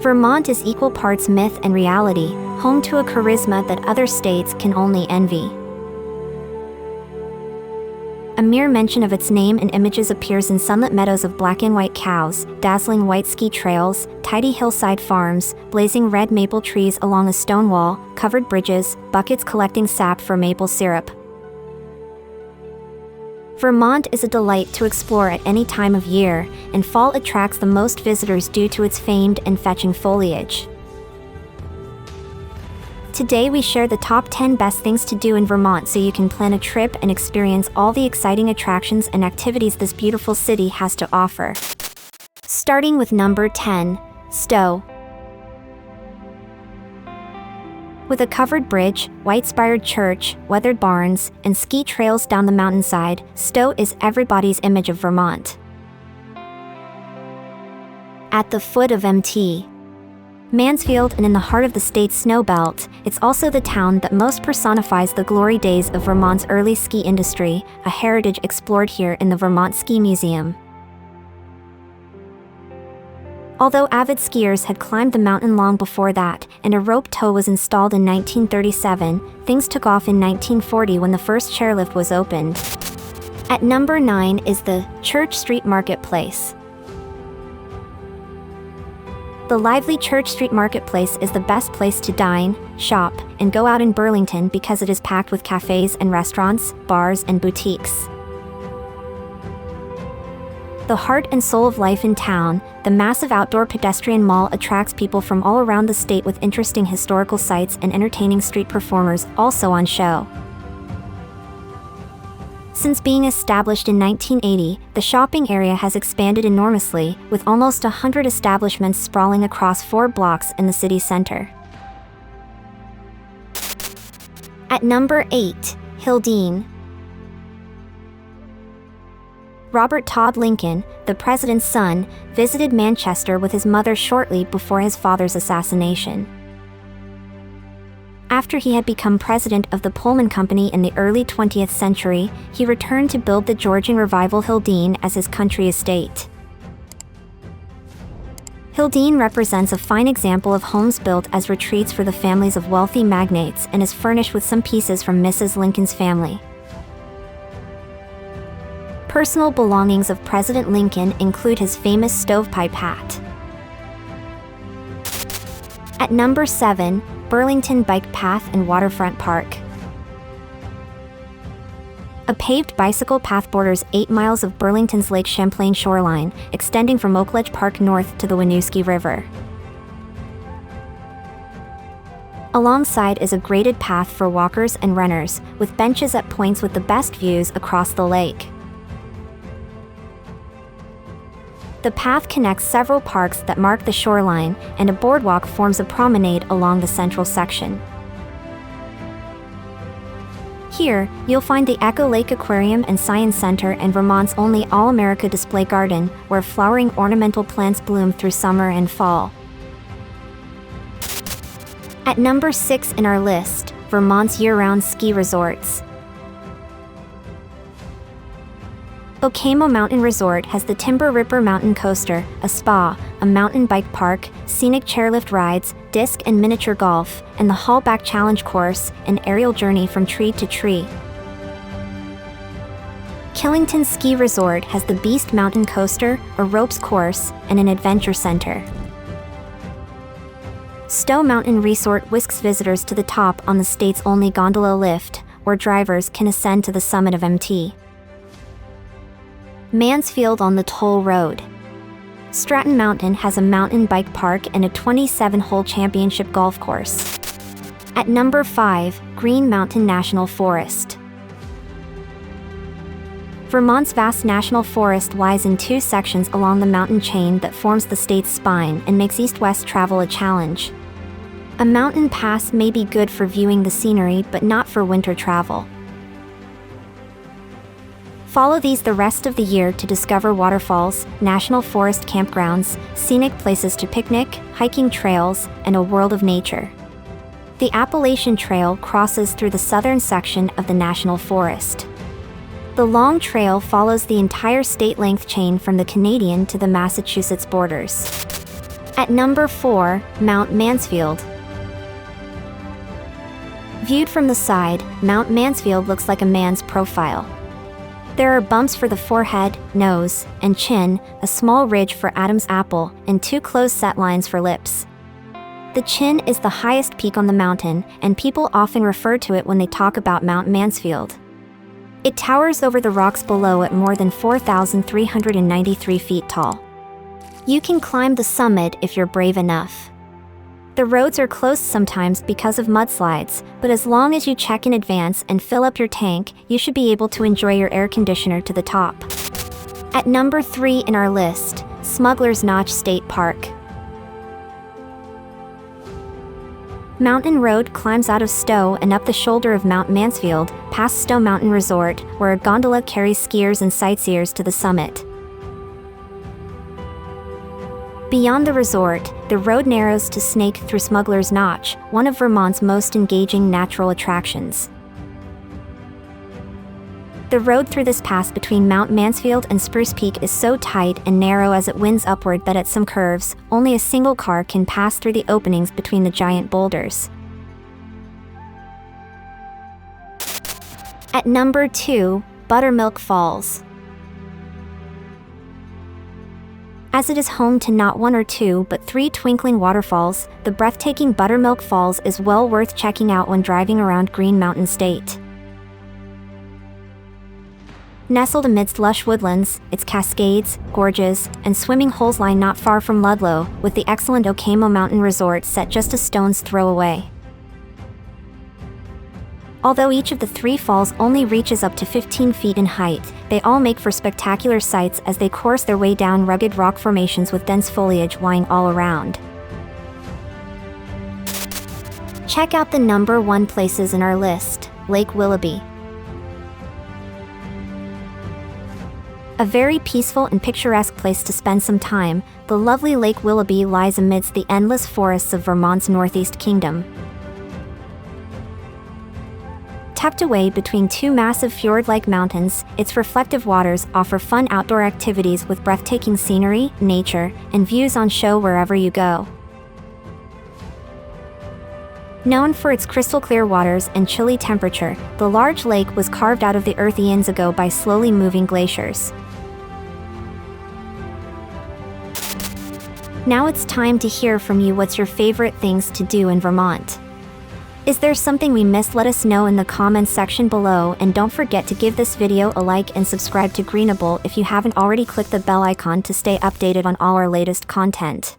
Vermont is equal parts myth and reality, home to a charisma that other states can only envy. A mere mention of its name and images appears in sunlit meadows of black and white cows, dazzling white ski trails, tidy hillside farms, blazing red maple trees along a stone wall, covered bridges, buckets collecting sap for maple syrup. Vermont is a delight to explore at any time of year, and fall attracts the most visitors due to its famed and fetching foliage. Today we share the top 10 best things to do in Vermont so you can plan a trip and experience all the exciting attractions and activities this beautiful city has to offer. Starting with number 10, Stowe. With a covered bridge, white-spired church, weathered barns, and ski trails down the mountainside, Stowe is everybody's image of Vermont. At the foot of Mt. Mansfield and in the heart of the state's snow belt, it's also the town that most personifies the glory days of Vermont's early ski industry, a heritage explored here in the Vermont Ski Museum. Although avid skiers had climbed the mountain long before that, and a rope tow was installed in 1937, things took off in 1940 when the first chairlift was opened. At number 9 is the Church Street Marketplace. The lively Church Street Marketplace is the best place to dine, shop, and go out in Burlington because it is packed with cafes and restaurants, bars, and boutiques. The heart and soul of life in town, the massive outdoor pedestrian mall attracts people from all around the state with interesting historical sites and entertaining street performers also on show. Since being established in 1980, the shopping area has expanded enormously, with almost 100 establishments sprawling across 4 blocks in the city center. At number 8, Hildene. Robert Todd Lincoln, the president's son, visited Manchester with his mother shortly before his father's assassination. After he had become president of the Pullman Company in the early 20th century, he returned to build the Georgian revival Hildene as his country estate. Hildene represents a fine example of homes built as retreats for the families of wealthy magnates and is furnished with some pieces from Mrs. Lincoln's family. Personal belongings of President Lincoln include his famous stovepipe hat. At number 7, Burlington Bike Path and Waterfront Park. A paved bicycle path borders 8 miles of Burlington's Lake Champlain shoreline, extending from Oakledge Park north to the Winooski River. Alongside is a graded path for walkers and runners, with benches at points with the best views across the lake. The path connects several parks that mark the shoreline, and a boardwalk forms a promenade along the central section. Here, you'll find the Echo Lake Aquarium and Science Center and Vermont's only All-America display garden, where flowering ornamental plants bloom through summer and fall. At number 6 in our list, Vermont's year-round ski resorts. Okemo Mountain Resort has the Timber Ripper Mountain Coaster, a spa, a mountain bike park, scenic chairlift rides, disc and miniature golf, and the Hallback Challenge course, an aerial journey from tree to tree. Killington Ski Resort has the Beast Mountain Coaster, a ropes course, and an adventure center. Stowe Mountain Resort whisks visitors to the top on the state's only gondola lift, where drivers can ascend to the summit of Mt. Mansfield on the Toll Road. Stratton Mountain has a mountain bike park and a 27-hole championship golf course. At number 5, Green Mountain National Forest. Vermont's vast national forest lies in 2 sections along the mountain chain that forms the state's spine and makes east-west travel a challenge. A mountain pass may be good for viewing the scenery but not for winter travel. Follow these the rest of the year to discover waterfalls, national forest campgrounds, scenic places to picnic, hiking trails, and a world of nature. The Appalachian Trail crosses through the southern section of the national forest. The long trail follows the entire state-length chain from the Canadian to the Massachusetts borders. At number 4, Mount Mansfield. Viewed from the side, Mount Mansfield looks like a man's profile. There are bumps for the forehead, nose, and chin, a small ridge for Adam's apple, and 2 close set lines for lips. The chin is the highest peak on the mountain, and people often refer to it when they talk about Mount Mansfield. It towers over the rocks below at more than 4,393 feet tall. You can climb the summit if you're brave enough. The roads are closed sometimes because of mudslides, but as long as you check in advance and fill up your tank, you should be able to enjoy your air conditioner to the top. At number 3 in our list, Smugglers Notch State Park. Mountain Road climbs out of Stowe and up the shoulder of Mount Mansfield, past Stowe Mountain Resort, where a gondola carries skiers and sightseers to the summit. Beyond the resort, the road narrows to snake through Smugglers Notch, one of Vermont's most engaging natural attractions. The road through this pass between Mount Mansfield and Spruce Peak is so tight and narrow as it winds upward that at some curves, only a single car can pass through the openings between the giant boulders. At number 2, Buttermilk Falls. As it is home to not 1 or 2 but 3 twinkling waterfalls, the breathtaking Buttermilk Falls is well worth checking out when driving around Green Mountain State. Nestled amidst lush woodlands, its cascades, gorges, and swimming holes lie not far from Ludlow, with the excellent Okemo Mountain Resort set just a stone's throw away. Although each of the 3 falls only reaches up to 15 feet in height, they all make for spectacular sights as they course their way down rugged rock formations with dense foliage winding all around. Check out the number 1 places in our list, Lake Willoughby. A very peaceful and picturesque place to spend some time, the lovely Lake Willoughby lies amidst the endless forests of Vermont's Northeast Kingdom. Tucked away between 2 massive fjord-like mountains, its reflective waters offer fun outdoor activities with breathtaking scenery, nature, and views on show wherever you go. Known for its crystal-clear waters and chilly temperature, the large lake was carved out of the earth eons ago by slowly moving glaciers. Now it's time to hear from you. What's your favorite things to do in Vermont? Is there something we missed? Let us know in the comments section below, and don't forget to give this video a like and subscribe to Greenable if you haven't already. Click the bell icon to stay updated on all our latest content.